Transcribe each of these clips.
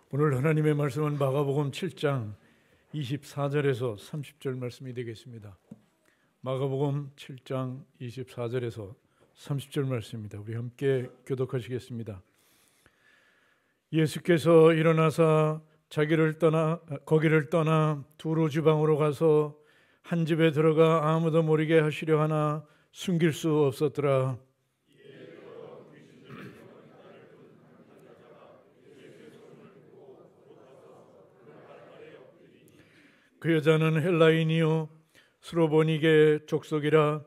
오늘 하나님의 말씀은 마가복음 7장 24절에서 30절 말씀이 되겠습니다. 마가복음 7장 24절에서 30절 말씀입니다. 우리 함께 교독하시겠습니다. 예수께서 일어나사 거기를 떠나 두로 지방으로 가서 한 집에 들어가 아무도 모르게 하시려 하나 숨길 수 없었더라. 그 여자는 헬라인이요 스로보니게 족속이라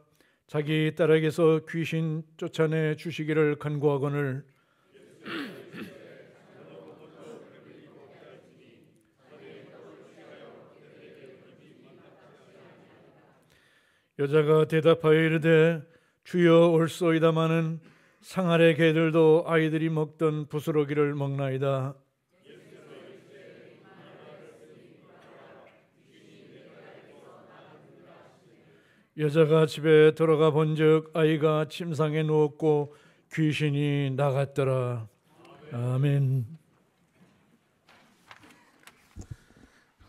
자기 딸에게서 귀신 쫓아내 주시기를 간구하거늘 여자가 대답하여 이르되 주여 올소이다마는 상 아래 개들도 아이들이 먹던 부스러기를 먹나이다. 여자가 집에 들어가 본즉 아이가 침상에 누웠고 귀신이 나갔더라. 아멘.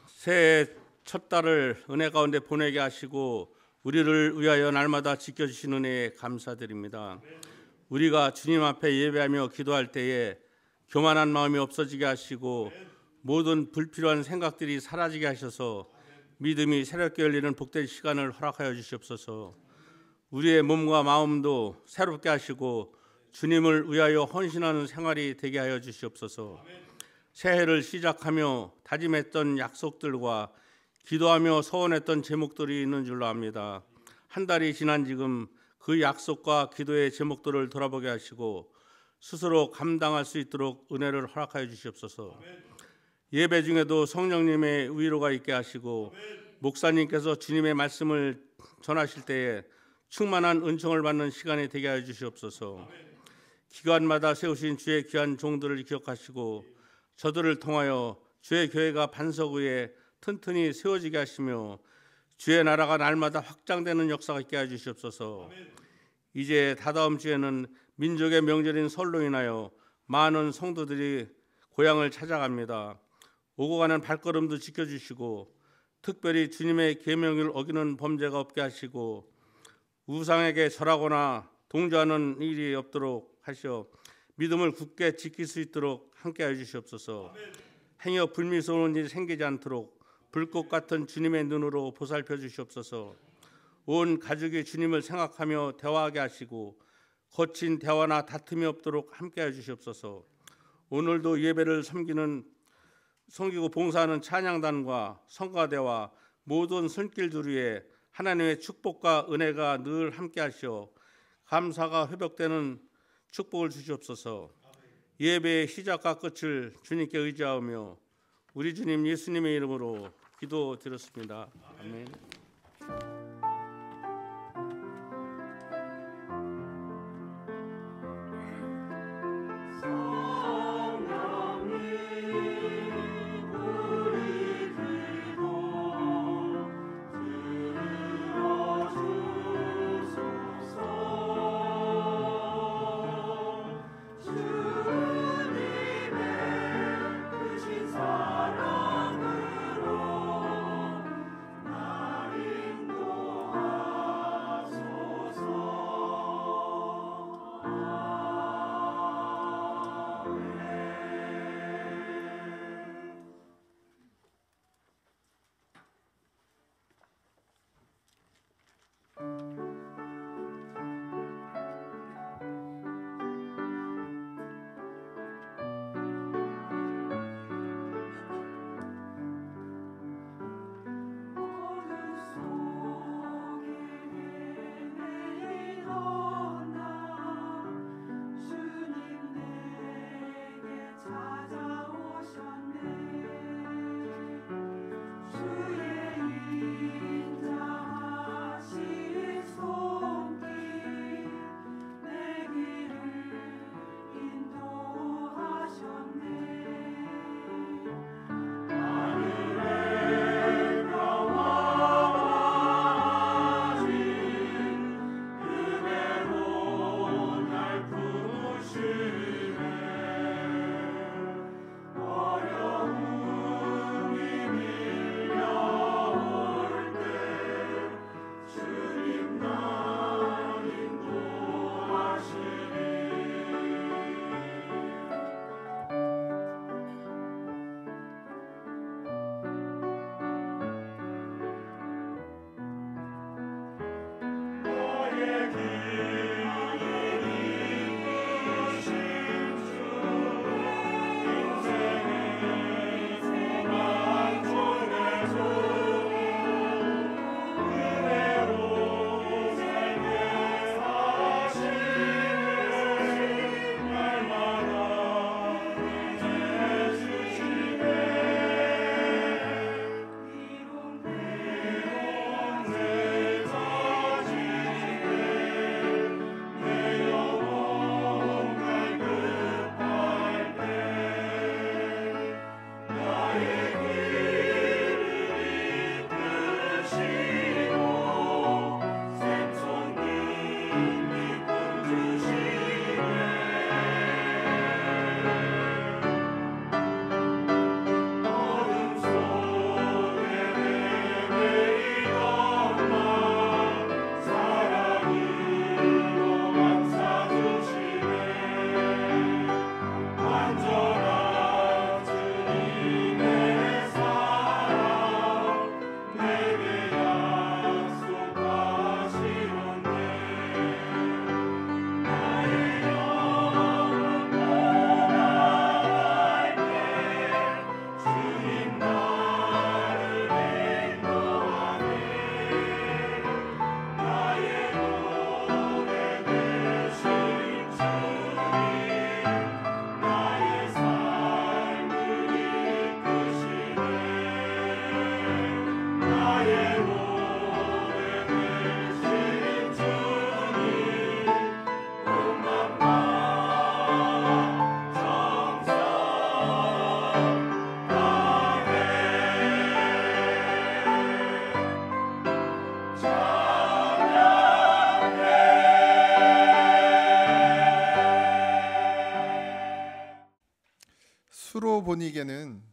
새해 첫 달을 은혜 가운데 보내게 하시고 우리를 위하여 날마다 지켜주시는 은혜에 감사드립니다. 우리가 주님 앞에 예배하며 기도할 때에 교만한 마음이 없어지게 하시고 모든 불필요한 생각들이 사라지게 하셔서 믿음이 새롭게 열리는 복된 시간을 허락하여 주시옵소서. 우리의 몸과 마음도 새롭게 하시고 주님을 위하여 헌신하는 생활이 되게 하여 주시옵소서. 새해를 시작하며 다짐했던 약속들과 기도하며 소원했던 제목들이 있는 줄로 압니다. 한 달이 지난 지금 그 약속과 기도의 제목들을 돌아보게 하시고 스스로 감당할 수 있도록 은혜를 허락하여 주시옵소서. 예배 중에도 성령님의 위로가 있게 하시고 목사님께서 주님의 말씀을 전하실 때에 충만한 은총을 받는 시간이 되게 하여 주시옵소서. 기간마다 세우신 주의 귀한 종들을 기억하시고 저들을 통하여 주의 교회가 반석 위에 튼튼히 세워지게 하시며 주의 나라가 날마다 확장되는 역사가 있게 해주시옵소서. 이제 다다음 주에는 민족의 명절인 설로 인하여 많은 성도들이 고향을 찾아갑니다. 오고 가는 발걸음도 지켜주시고 특별히 주님의 계명을 어기는 범죄가 없게 하시고 우상에게 절하거나 동조하는 일이 없도록 하시어 믿음을 굳게 지킬 수 있도록 함께하여 주시옵소서. 행여 불미스러운 일이 생기지 않도록 불꽃 같은 주님의 눈으로 보살펴 주시옵소서. 온 가족이 주님을 생각하며 대화하게 하시고 거친 대화나 다툼이 없도록 함께하여 주시옵소서. 오늘도 예배를 섬기고 봉사하는 찬양단과 성가대와 모든 손길들 위에 하나님의 축복과 은혜가 늘 함께하시어 감사가 회복되는 축복을 주시옵소서. 예배의 시작과 끝을 주님께 의지하며 우리 주님 예수님의 이름으로 기도드렸습니다. 아멘. 스로보니게는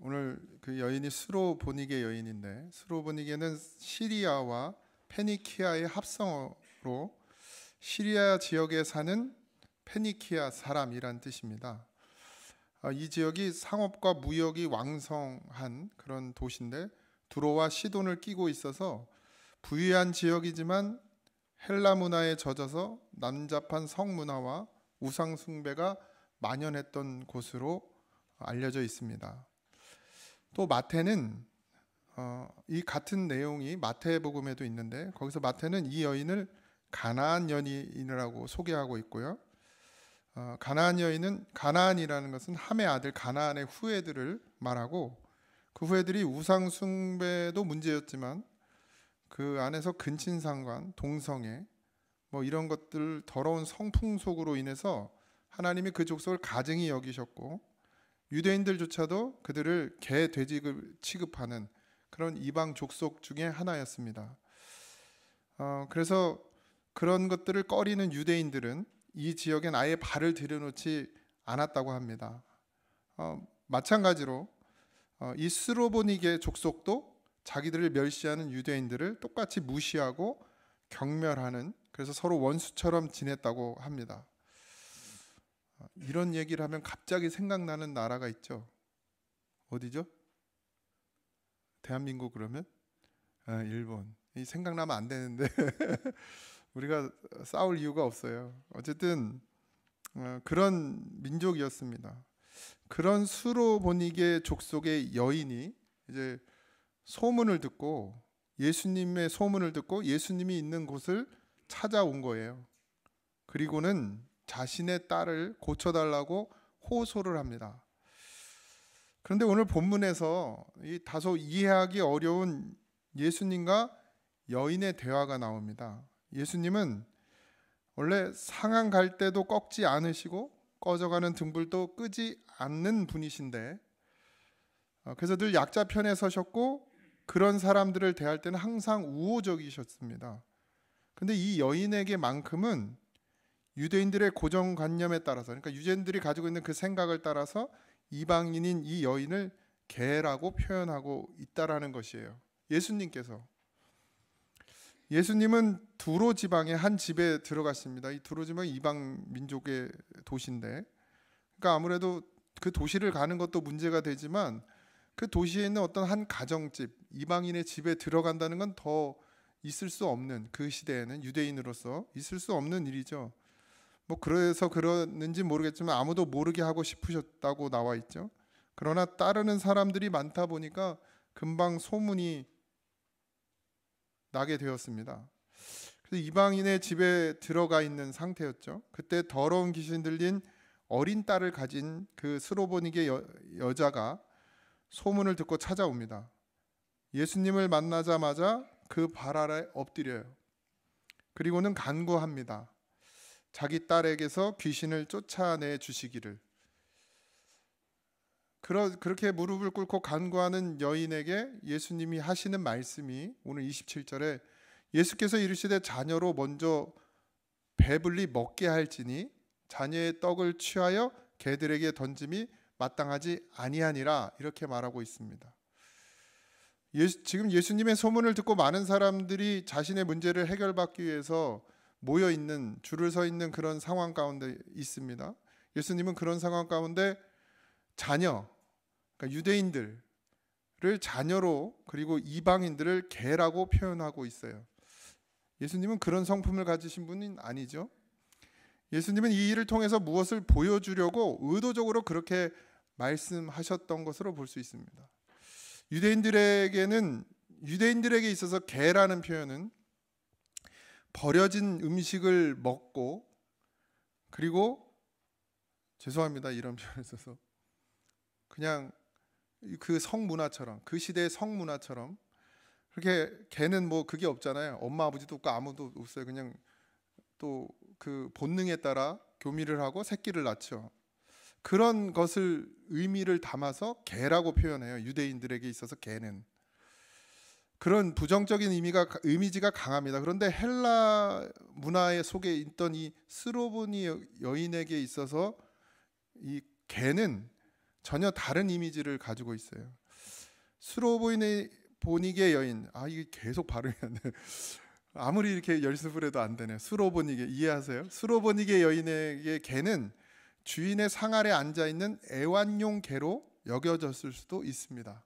오늘 그 여인이 스로보니게 여인인데, 스로보니게는 시리아와 페니키아의 합성어로 시리아 지역에 사는 페니키아 사람이란 뜻입니다. 이 지역이 상업과 무역이 왕성한 그런 도시인데 두로와 시돈을 끼고 있어서 부유한 지역이지만 헬라 문화에 젖어서 난잡한 성문화와 우상 숭배가 만연했던 곳으로 알려져 있습니다. 또 마태는 이 같은 내용이 마태복음에도 있는데 거기서 마태는 이 여인을 가나안 여인이라고 소개하고 있고요. 가나안 여인은, 가나안이라는 것은 함의 아들 가나안의 후예들을 말하고, 그 후예들이 우상 숭배도 문제였지만 그 안에서 근친상간, 동성애 뭐 이런 것들, 더러운 성풍속으로 인해서 하나님이 그 족속을 가증히 여기셨고 유대인들조차도 그들을 개, 돼지를 취급하는 그런 이방 족속 중에 하나였습니다. 그래서 그런 것들을 꺼리는 유대인들은 이 지역엔 아예 발을 들여놓지 않았다고 합니다. 마찬가지로 이 스로보니게 족속도 자기들을 멸시하는 유대인들을 똑같이 무시하고 경멸하는, 그래서 서로 원수처럼 지냈다고 합니다. 이런 얘기를 하면 갑자기 생각나는 나라가 있죠. 어디죠? 대한민국 그러면? 일본. 이 생각나면 안 되는데 우리가 싸울 이유가 없어요. 어쨌든 그런 민족이었습니다. 그런 스로보니게 족속의 여인이 이제 소문을 듣고, 예수님의 소문을 듣고 예수님이 있는 곳을 찾아온 거예요. 그리고는 자신의 딸을 고쳐달라고 호소를 합니다. 그런데 오늘 본문에서 이 다소 이해하기 어려운 예수님과 여인의 대화가 나옵니다. 예수님은 원래 상한 갈 때도 꺾지 않으시고 꺼져가는 등불도 끄지 않는 분이신데, 그래서 늘 약자 편에 서셨고 그런 사람들을 대할 때는 항상 우호적이셨습니다. 그런데 이 여인에게만큼은 유대인들의 고정관념에 따라서, 그러니까 유대인들이 가지고 있는 그 생각을 따라서 이방인인 이 여인을 개라고 표현하고 있다라는 것이에요. 예수님은 두로 지방의 한 집에 들어갔습니다. 이 두로 지방이 이방 민족의 도시인데, 그러니까 아무래도 그 도시를 가는 것도 문제가 되지만 그 도시에 있는 어떤 한 가정집, 이방인의 집에 들어간다는 건 더 있을 수 없는, 그 시대에는 유대인으로서 있을 수 없는 일이죠. 뭐 그래서 그러는지 모르겠지만 아무도 모르게 하고 싶으셨다고 나와 있죠. 그러나 따르는 사람들이 많다 보니까 금방 소문이 나게 되었습니다. 그래서 이방인의 집에 들어가 있는 상태였죠. 그때 더러운 귀신 들린 어린 딸을 가진 그 스로보니게 여자가 소문을 듣고 찾아옵니다. 예수님을 만나자마자 그 발 아래 엎드려요. 그리고는 간구합니다. 자기 딸에게서 귀신을 쫓아내 주시기를. 그렇게 무릎을 꿇고 간구하는 여인에게 예수님이 하시는 말씀이 오늘 27절에 예수께서 이르시되 자녀로 먼저 배불리 먹게 할지니 자녀의 떡을 취하여 개들에게 던짐이 마땅하지 아니하니라, 이렇게 말하고 있습니다. 지금 예수님의 소문을 듣고 많은 사람들이 자신의 문제를 해결받기 위해서 모여 있는, 줄을 서 있는 그런 상황 가운데 있습니다. 예수님은 그런 상황 가운데 자녀, 그러니까 유대인들을 자녀로, 그리고 이방인들을 개라고 표현하고 있어요. 예수님은 그런 성품을 가지신 분은 아니죠. 예수님은 이 일을 통해서 무엇을 보여주려고 의도적으로 그렇게 말씀하셨던 것으로 볼 수 있습니다. 유대인들에게 있어서 개라는 표현은 버려진 음식을 먹고, 그리고 죄송합니다 이런 표현을 써서, 그냥 그 성문화처럼, 그 시대의 성문화처럼, 그렇게 개는 뭐 그게 없잖아요. 엄마 아버지도 없고 아무도 없어요. 그냥 또 그 본능에 따라 교미를 하고 새끼를 낳죠. 그런 것을 의미를 담아서 개라고 표현해요. 유대인들에게 있어서 개는 그런 부정적인 이미지가 강합니다. 그런데 헬라 문화의 속에 있던 이 스로보니 여인에게 있어서 이 개는 전혀 다른 이미지를 가지고 있어요. 수로보니게 여인, 이게 계속 발음이 안 돼. 아무리 이렇게 연습을 해도 안 되네. 수로보니게, 이해하세요? 수로보니게 여인에게 개는 주인의 상 아래 앉아 있는 애완용 개로 여겨졌을 수도 있습니다.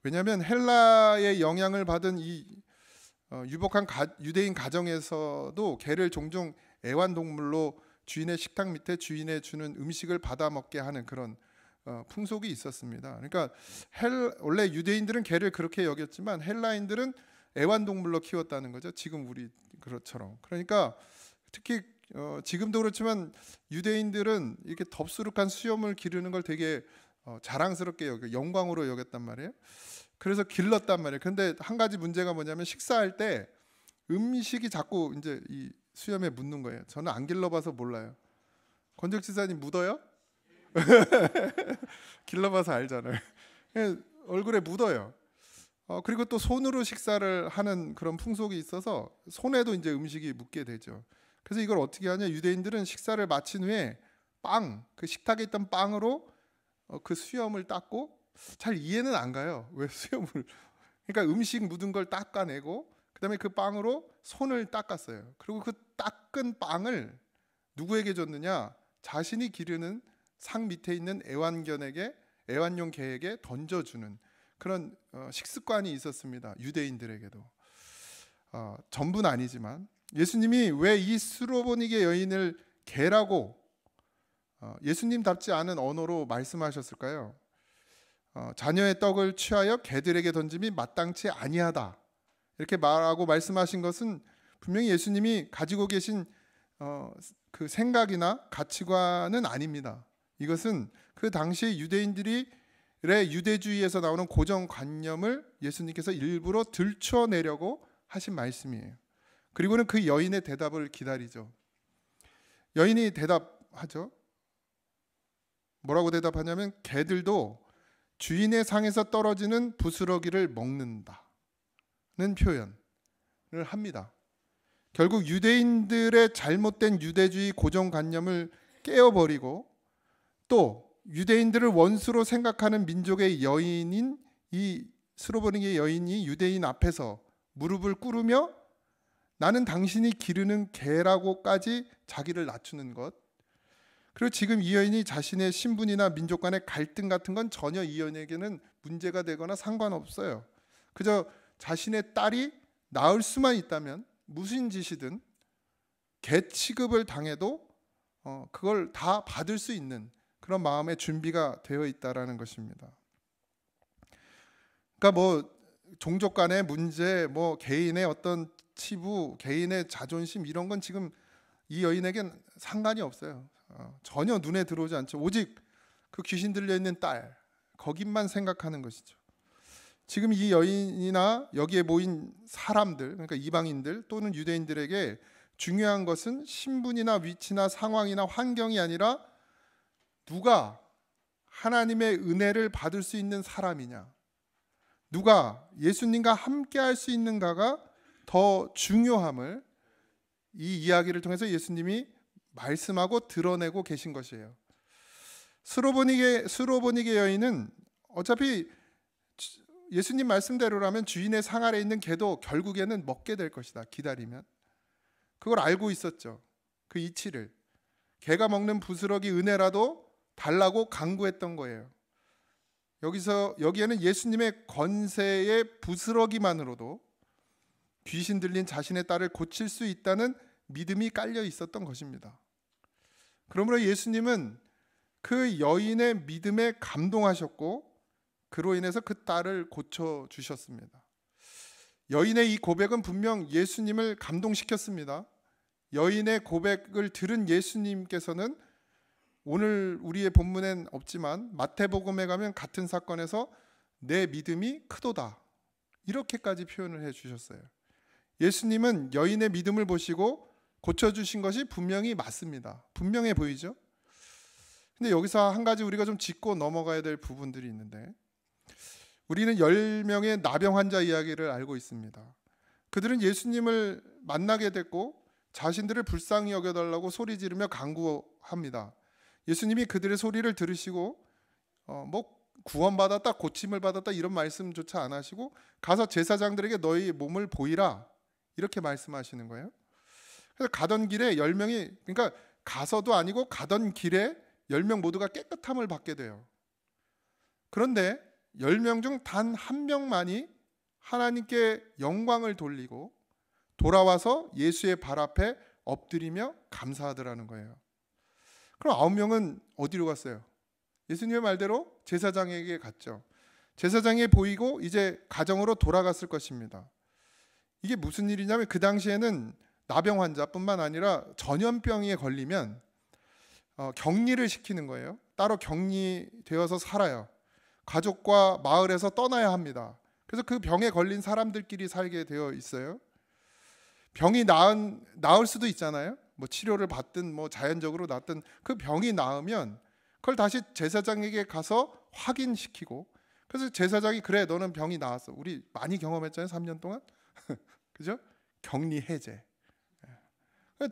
왜냐하면 헬라의 영향을 받은 이 유복한 유대인 가정에서도 개를 종종 애완동물로 주인의 식탁 밑에 주인의 주는 음식을 받아 먹게 하는 그런 풍속이 있었습니다. 그러니까 원래 유대인들은 개를 그렇게 여겼지만 헬라인들은 애완동물로 키웠다는 거죠. 지금 우리 그것처럼. 그러니까 특히 지금도 그렇지만 유대인들은 이렇게 덥수룩한 수염을 기르는 걸 되게 자랑스럽게 영광으로 여겼단 말이에요. 그래서 길렀단 말이에요. 근데 한 가지 문제가 뭐냐면 식사할 때 음식이 자꾸 이제 이 수염에 묻는 거예요. 저는 안 길러봐서 몰라요. 권적 지사님 묻어요? 길러봐서 알잖아요. 얼굴에 묻어요. 그리고 또 손으로 식사를 하는 그런 풍속이 있어서 손에도 이제 음식이 묻게 되죠. 그래서 이걸 어떻게 하냐? 유대인들은 식사를 마친 후에 그 식탁에 있던 빵으로 그 수염을 닦고, 잘 이해는 안 가요. 왜 수염을? 그러니까 음식 묻은 걸 닦아내고 그다음에 그 빵으로 손을 닦았어요. 그리고 그 닦은 빵을 누구에게 줬느냐? 자신이 기르는 상 밑에 있는 애완용 개에게 던져주는 그런 식습관이 있었습니다. 유대인들에게도. 전부는 아니지만 예수님이 왜 이 수로보니게 여인을 개라고 예수님답지 않은 언어로 말씀하셨을까요? 자녀의 떡을 취하여 개들에게 던짐이 마땅치 아니하다, 이렇게 말하고 말씀하신 것은 분명히 예수님이 가지고 계신 그 생각이나 가치관은 아닙니다. 이것은 그 당시 유대인들의 유대주의에서 나오는 고정관념을 예수님께서 일부러 들춰내려고 하신 말씀이에요. 그리고는 그 여인의 대답을 기다리죠. 여인이 대답하죠. 뭐라고 대답하냐면 개들도 주인의 상에서 떨어지는 부스러기를 먹는다는 표현을 합니다. 결국 유대인들의 잘못된 유대주의 고정관념을 깨어버리고 또 유대인들을 원수로 생각하는 민족의 여인인 이 수로보니게 여인이 유대인 앞에서 무릎을 꿇으며 나는 당신이 기르는 개라고까지 자기를 낮추는 것, 그리고 지금 이 여인이 자신의 신분이나 민족 간의 갈등 같은 건 전혀 이 여인에게는 문제가 되거나 상관없어요. 그저 자신의 딸이 낳을 수만 있다면 무슨 짓이든 개 취급을 당해도 그걸 다 받을 수 있는 그런 마음의 준비가 되어 있다라는 것입니다. 그러니까 뭐 종족 간의 문제, 뭐 개인의 어떤 치부, 개인의 자존심, 이런 건 지금 이 여인에겐 상관이 없어요. 전혀 눈에 들어오지 않죠. 오직 그 귀신 들려 있는 딸, 거기만 생각하는 것이죠. 지금 이 여인이나 여기에 모인 사람들, 그러니까 이방인들 또는 유대인들에게 중요한 것은 신분이나 위치나 상황이나 환경이 아니라 누가 하나님의 은혜를 받을 수 있는 사람이냐, 누가 예수님과 함께 할 수 있는가가 더 중요함을 이 이야기를 통해서 예수님이 말씀하고 드러내고 계신 것이에요. 수로보니게 여인은 어차피 예수님 말씀대로라면 주인의 상 아래 있는 개도 결국에는 먹게 될 것이다, 기다리면. 그걸 알고 있었죠. 그 이치를. 개가 먹는 부스러기 은혜라도 달라고 간구했던 거예요. 여기에는 예수님의 권세의 부스러기만으로도 귀신 들린 자신의 딸을 고칠 수 있다는 믿음이 깔려 있었던 것입니다. 그러므로 예수님은 그 여인의 믿음에 감동하셨고 그로 인해서 그 딸을 고쳐주셨습니다. 여인의 이 고백은 분명 예수님을 감동시켰습니다. 여인의 고백을 들은 예수님께서는 오늘 우리의 본문엔 없지만 마태복음에 가면 같은 사건에서 내 믿음이 크도다, 이렇게까지 표현을 해주셨어요. 예수님은 여인의 믿음을 보시고 고쳐주신 것이 분명히 맞습니다. 분명해 보이죠? 근데 여기서 한 가지 우리가 좀 짚고 넘어가야 될 부분들이 있는데, 우리는 10명의 나병 환자 이야기를 알고 있습니다. 그들은 예수님을 만나게 됐고 자신들을 불쌍히 여겨달라고 소리 지르며 간구합니다. 예수님이 그들의 소리를 들으시고 뭐 구원받았다, 고침을 받았다 이런 말씀조차 안 하시고 가서 제사장들에게 너희 몸을 보이라 이렇게 말씀하시는 거예요. 그래서 가던 길에 10명이, 그러니까 가서도 아니고 가던 길에 10명 모두가 깨끗함을 받게 돼요. 그런데 10명 중 단 한 명만이 하나님께 영광을 돌리고 돌아와서 예수의 발 앞에 엎드리며 감사하더라는 거예요. 그럼 9명은 어디로 갔어요? 예수님의 말대로 제사장에게 갔죠. 제사장에 보이고 이제 가정으로 돌아갔을 것입니다. 이게 무슨 일이냐면 그 당시에는 나병 환자뿐만 아니라 전염병에 걸리면 격리를 시키는 거예요. 따로 격리되어서 살아요. 가족과 마을에서 떠나야 합니다. 그래서 그 병에 걸린 사람들끼리 살게 되어 있어요. 병이 나을 수도 있잖아요. 뭐 치료를 받든 뭐 자연적으로 낫든 그 병이 나으면 그걸 다시 제사장에게 가서 확인시키고, 그래서 제사장이 그래 너는 병이 나았어. 우리 많이 경험했잖아요. 3년 동안. 그죠? 격리 해제.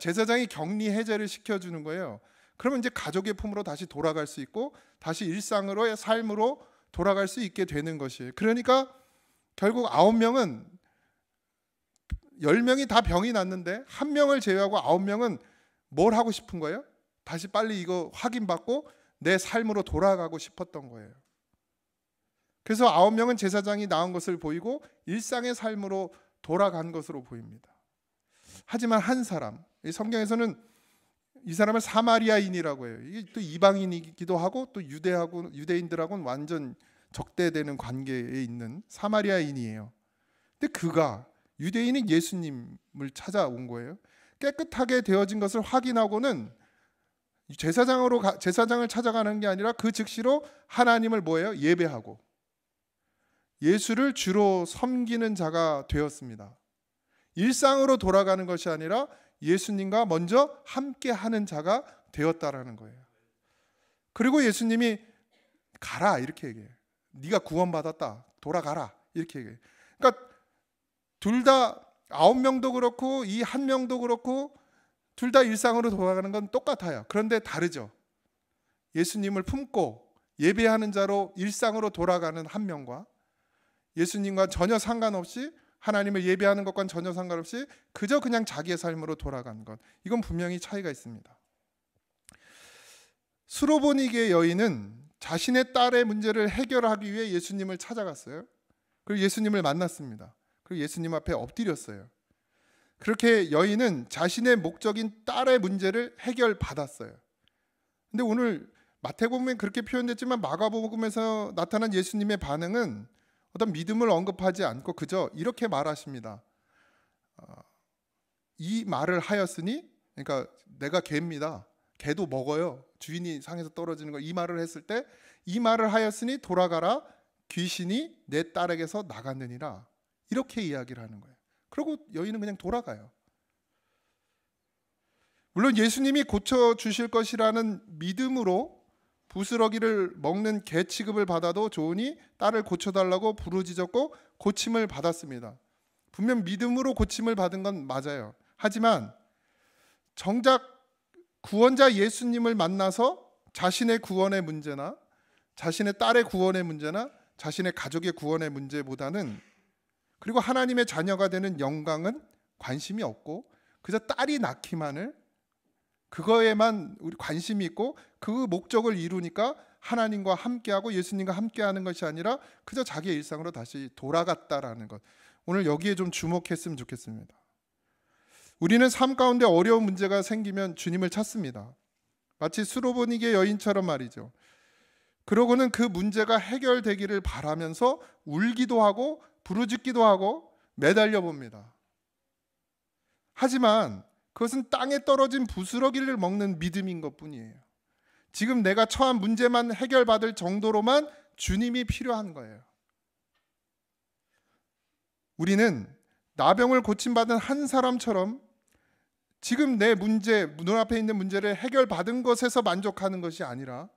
제사장이 격리 해제를 시켜주는 거예요. 그러면 이제 가족의 품으로 다시 돌아갈 수 있고 다시 일상으로의 삶으로 돌아갈 수 있게 되는 것이에요. 그러니까 결국 9명은 10명이 다 병이 났는데 1명을 제외하고 9명은 뭘 하고 싶은 거예요? 다시 빨리 이거 확인받고 내 삶으로 돌아가고 싶었던 거예요. 그래서 9명은 제사장이 나은 것을 보이고 일상의 삶으로 돌아간 것으로 보입니다. 하지만 한 사람, 이 성경에서는 이 사람을 사마리아인이라고 해요. 이게 또 이방인이기도 하고 또 유대인들하고는 완전 적대되는 관계에 있는 사마리아인이에요. 근데 그가 유대인인 예수님을 찾아온 거예요. 깨끗하게 되어진 것을 확인하고는 제사장을 찾아가는 게 아니라 그 즉시로 하나님을 뭐예요? 예배하고 예수를 주로 섬기는 자가 되었습니다. 일상으로 돌아가는 것이 아니라 예수님과 먼저 함께하는 자가 되었다라는 거예요. 그리고 예수님이 가라 이렇게 얘기해요. 네가 구원받았다. 돌아가라 이렇게 얘기해요. 그러니까 둘 다 9명도 그렇고 이 1명도 그렇고 둘 다 일상으로 돌아가는 건 똑같아요. 그런데 다르죠. 예수님을 품고 예배하는 자로 일상으로 돌아가는 1명과 예수님과 전혀 상관없이 하나님을 예배하는 것과는 전혀 상관없이 그저 그냥 자기의 삶으로 돌아간 것, 이건 분명히 차이가 있습니다. 수로보니게 여인은 자신의 딸의 문제를 해결하기 위해 예수님을 찾아갔어요. 그리고 예수님을 만났습니다. 그리고 예수님 앞에 엎드렸어요. 그렇게 여인은 자신의 목적인 딸의 문제를 해결받았어요. 근데 오늘 마태복음에 그렇게 표현됐지만 마가복음에서 나타난 예수님의 반응은 어떤 믿음을 언급하지 않고 그저 이렇게 말하십니다. 이 말을 하였으니, 그러니까 내가 개입니다. 개도 먹어요. 주인이 상에서 떨어지는 거. 이 말을 했을 때 이 말을 하였으니 돌아가라. 귀신이 내 딸에게서 나갔느니라. 이렇게 이야기를 하는 거예요. 그리고 여인은 그냥 돌아가요. 물론 예수님이 고쳐주실 것이라는 믿음으로 부스러기를 먹는 개 취급을 받아도 좋으니 딸을 고쳐달라고 부르짖었고 고침을 받았습니다. 분명 믿음으로 고침을 받은 건 맞아요. 하지만 정작 구원자 예수님을 만나서 자신의 구원의 문제나 자신의 딸의 구원의 문제나 자신의 가족의 구원의 문제보다는, 그리고 하나님의 자녀가 되는 영광은 관심이 없고 그저 딸이 낳기만을, 그거에만 우리 관심이 있고 그 목적을 이루니까 하나님과 함께하고 예수님과 함께하는 것이 아니라 그저 자기의 일상으로 다시 돌아갔다라는 것, 오늘 여기에 좀 주목했으면 좋겠습니다. 우리는 삶 가운데 어려운 문제가 생기면 주님을 찾습니다. 마치 수로보니게 여인처럼 말이죠. 그러고는 그 문제가 해결되기를 바라면서 울기도 하고 부르짖기도 하고 매달려 봅니다. 하지만 그것은 땅에 떨어진 부스러기를 먹는 믿음인 것뿐이에요. 지금 내가 처한 문제만 해결받을 정도로만 주님이 필요한 거예요. 우리는 나병을 고침받은 한 사람처럼 지금 내 문제, 눈앞에 있는 문제를 해결받은 것에서 만족하는 것이 아니라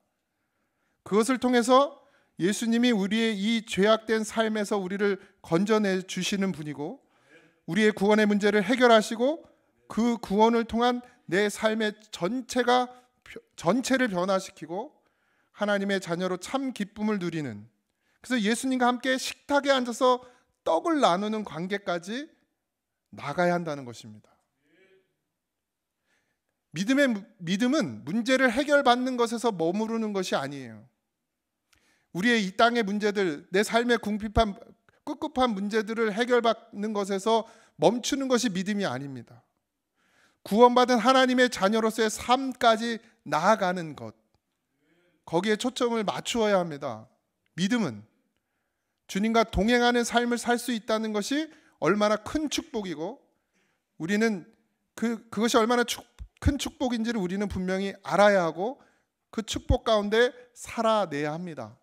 그것을 통해서 예수님이 우리의 이 죄악된 삶에서 우리를 건져내 주시는 분이고 우리의 구원의 문제를 해결하시고 그 구원을 통한 내 삶의 전체를 변화시키고 하나님의 자녀로 참 기쁨을 누리는, 그래서 예수님과 함께 식탁에 앉아서 떡을 나누는 관계까지 나가야 한다는 것입니다. 믿음은 문제를 해결받는 것에서 머무르는 것이 아니에요. 우리의 이 땅의 문제들, 내 삶의 꿉꿉한 문제들을 해결받는 것에서 멈추는 것이 믿음이 아닙니다. 구원받은 하나님의 자녀로서의 삶까지 나아가는 것, 거기에 초점을 맞추어야 합니다. 믿음은 주님과 동행하는 삶을 살 수 있다는 것이 얼마나 큰 축복이고, 우리는 그것이 얼마나 큰 축복인지를 우리는 분명히 알아야 하고 그 축복 가운데 살아내야 합니다.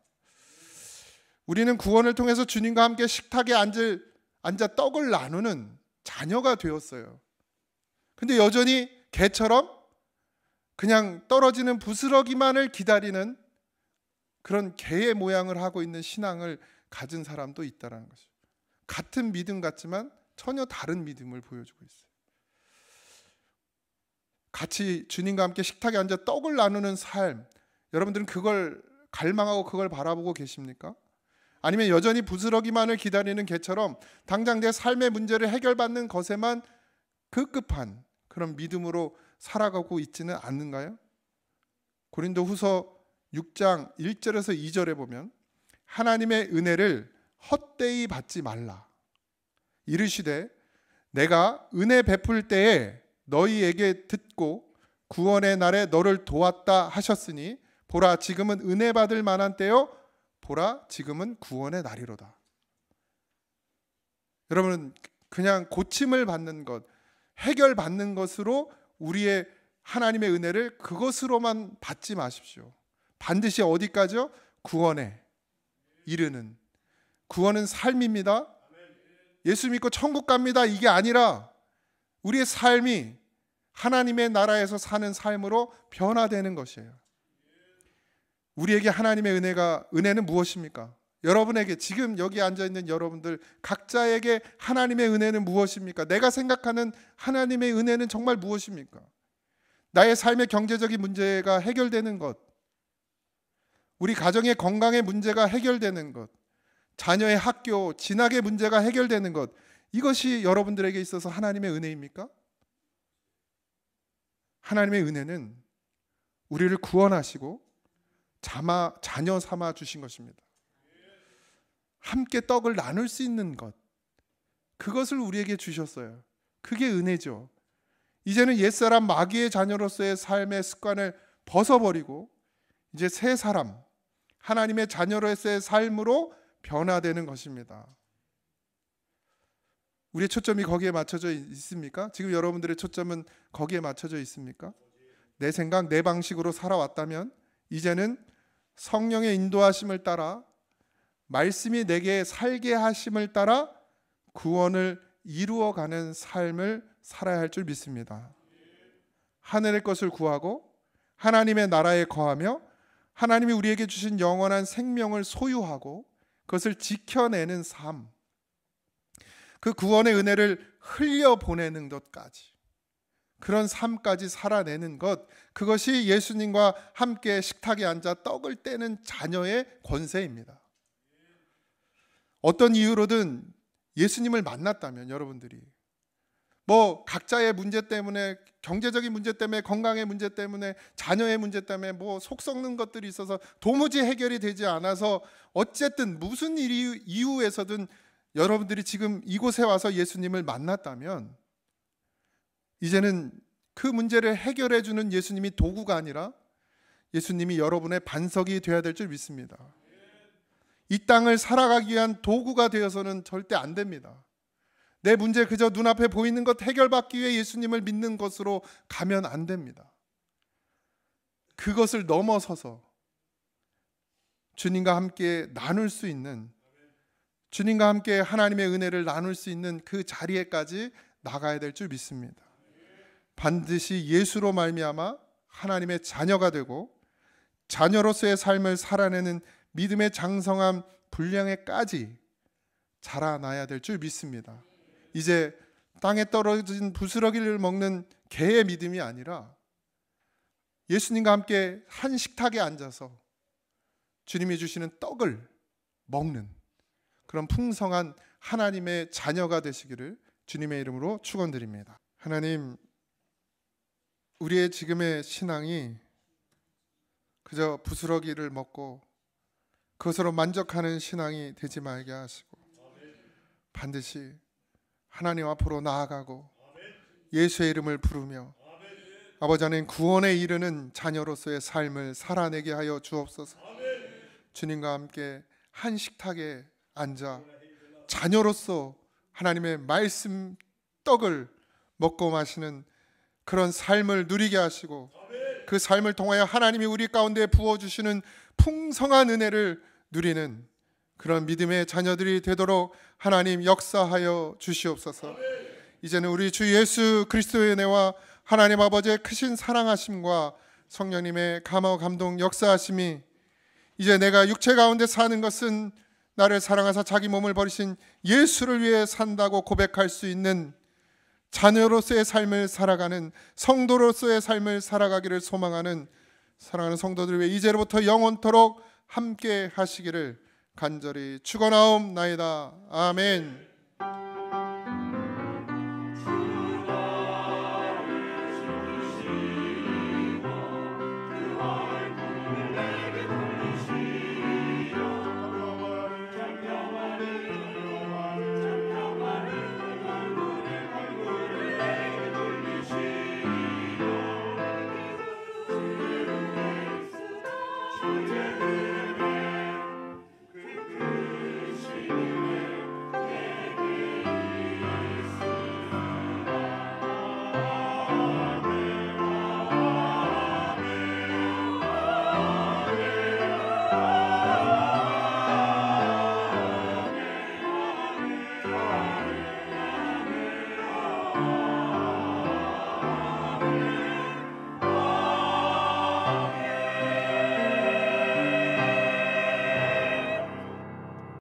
우리는 구원을 통해서 주님과 함께 식탁에 앉아 떡을 나누는 자녀가 되었어요. 근데 여전히 개처럼 그냥 떨어지는 부스러기만을 기다리는 그런 개의 모양을 하고 있는 신앙을 가진 사람도 있다는 것이죠. 같은 믿음 같지만 전혀 다른 믿음을 보여주고 있어요. 같이 주님과 함께 식탁에 앉아 떡을 나누는 삶, 여러분들은 그걸 갈망하고 그걸 바라보고 계십니까? 아니면 여전히 부스러기만을 기다리는 개처럼 당장 내 삶의 문제를 해결받는 것에만 급급한 그런 믿음으로 살아가고 있지는 않는가요? 고린도후서 6장 1절에서 2절에 보면 하나님의 은혜를 헛되이 받지 말라. 이르시되 내가 은혜 베풀 때에 너희에게 듣고 구원의 날에 너를 도왔다 하셨으니 보라 지금은 은혜 받을 만한 때요 보라 지금은 구원의 날이로다. 여러분, 그냥 고침을 받는 것, 해결받는 것으로 우리의 하나님의 은혜를 그것으로만 받지 마십시오. 반드시 어디까지요? 구원에 이르는, 구원은 삶입니다. 예수 믿고 천국 갑니다, 이게 아니라 우리의 삶이 하나님의 나라에서 사는 삶으로 변화되는 것이에요. 우리에게 하나님의 은혜는 무엇입니까? 여러분에게, 지금 여기 앉아있는 여러분들 각자에게 하나님의 은혜는 무엇입니까? 내가 생각하는 하나님의 은혜는 정말 무엇입니까? 나의 삶의 경제적인 문제가 해결되는 것, 우리 가정의 건강의 문제가 해결되는 것, 자녀의 학교, 진학의 문제가 해결되는 것, 이것이 여러분들에게 있어서 하나님의 은혜입니까? 하나님의 은혜는 우리를 구원하시고 자녀 삼아 주신 것입니다. 함께 떡을 나눌 수 있는 것, 그것을 우리에게 주셨어요. 그게 은혜죠. 이제는 옛사람 마귀의 자녀로서의 삶의 습관을 벗어버리고 이제 새 사람, 하나님의 자녀로서의 삶으로 변화되는 것입니다. 우리의 초점이 거기에 맞춰져 있습니까? 지금 여러분들의 초점은 거기에 맞춰져 있습니까? 내 생각, 내 방식으로 살아왔다면 이제는 성령의 인도하심을 따라, 말씀이 내게 살게 하심을 따라 구원을 이루어가는 삶을 살아야 할 줄 믿습니다. 하늘의 것을 구하고 하나님의 나라에 거하며 하나님이 우리에게 주신 영원한 생명을 소유하고 그것을 지켜내는 삶, 그 구원의 은혜를 흘려보내는 것까지, 그런 삶까지 살아내는 것, 그것이 예수님과 함께 식탁에 앉아 떡을 떼는 자녀의 권세입니다. 어떤 이유로든 예수님을 만났다면 여러분들이 각자의 문제 때문에, 경제적인 문제 때문에, 건강의 문제 때문에, 자녀의 문제 때문에 속 썩는 것들이 있어서 도무지 해결이 되지 않아서 어쨌든 무슨 이유에서든 여러분들이 지금 이곳에 와서 예수님을 만났다면 이제는 그 문제를 해결해 주는 예수님이 도구가 아니라 예수님이 여러분의 반석이 되어야 될 줄 믿습니다. 이 땅을 살아가기 위한 도구가 되어서는 절대 안 됩니다. 내 문제 그저 눈앞에 보이는 것 해결받기 위해 예수님을 믿는 것으로 가면 안 됩니다. 그것을 넘어서서 주님과 함께 나눌 수 있는, 주님과 함께 하나님의 은혜를 나눌 수 있는 그 자리에까지 나가야 될 줄 믿습니다. 반드시 예수로 말미암아 하나님의 자녀가 되고 자녀로서의 삶을 살아내는 믿음의 장성한 분량에까지 자라나야 될 줄 믿습니다. 이제 땅에 떨어진 부스러기를 먹는 개의 믿음이 아니라 예수님과 함께 한 식탁에 앉아서 주님이 주시는 떡을 먹는 그런 풍성한 하나님의 자녀가 되시기를 주님의 이름으로 축원드립니다. 하나님, 우리의 지금의 신앙이 그저 부스러기를 먹고 그것으로 만족하는 신앙이 되지 말게 하시고 반드시 하나님 앞으로 나아가고 예수의 이름을 부르며 아버지 하나님 구원에 이르는 자녀로서의 삶을 살아내게 하여 주옵소서. 주님과 함께 한 식탁에 앉아 자녀로서 하나님의 말씀 떡을 먹고 마시는 그런 삶을 누리게 하시고 그 삶을 통하여 하나님이 우리 가운데 부어주시는 풍성한 은혜를 누리는 그런 믿음의 자녀들이 되도록 하나님 역사하여 주시옵소서. 이제는 우리 주 예수 그리스도의 은혜와 하나님 아버지의 크신 사랑하심과 성령님의 감화 감동 역사하심이 이제 내가 육체 가운데 사는 것은 나를 사랑하사 자기 몸을 버리신 예수를 위해 산다고 고백할 수 있는 자녀로서의 삶을 살아가는 성도로서의 삶을 살아가기를 소망하는 사랑하는 성도들 위해 이제로부터 영원토록 함께 하시기를 간절히 축원하옵나이다. 아멘.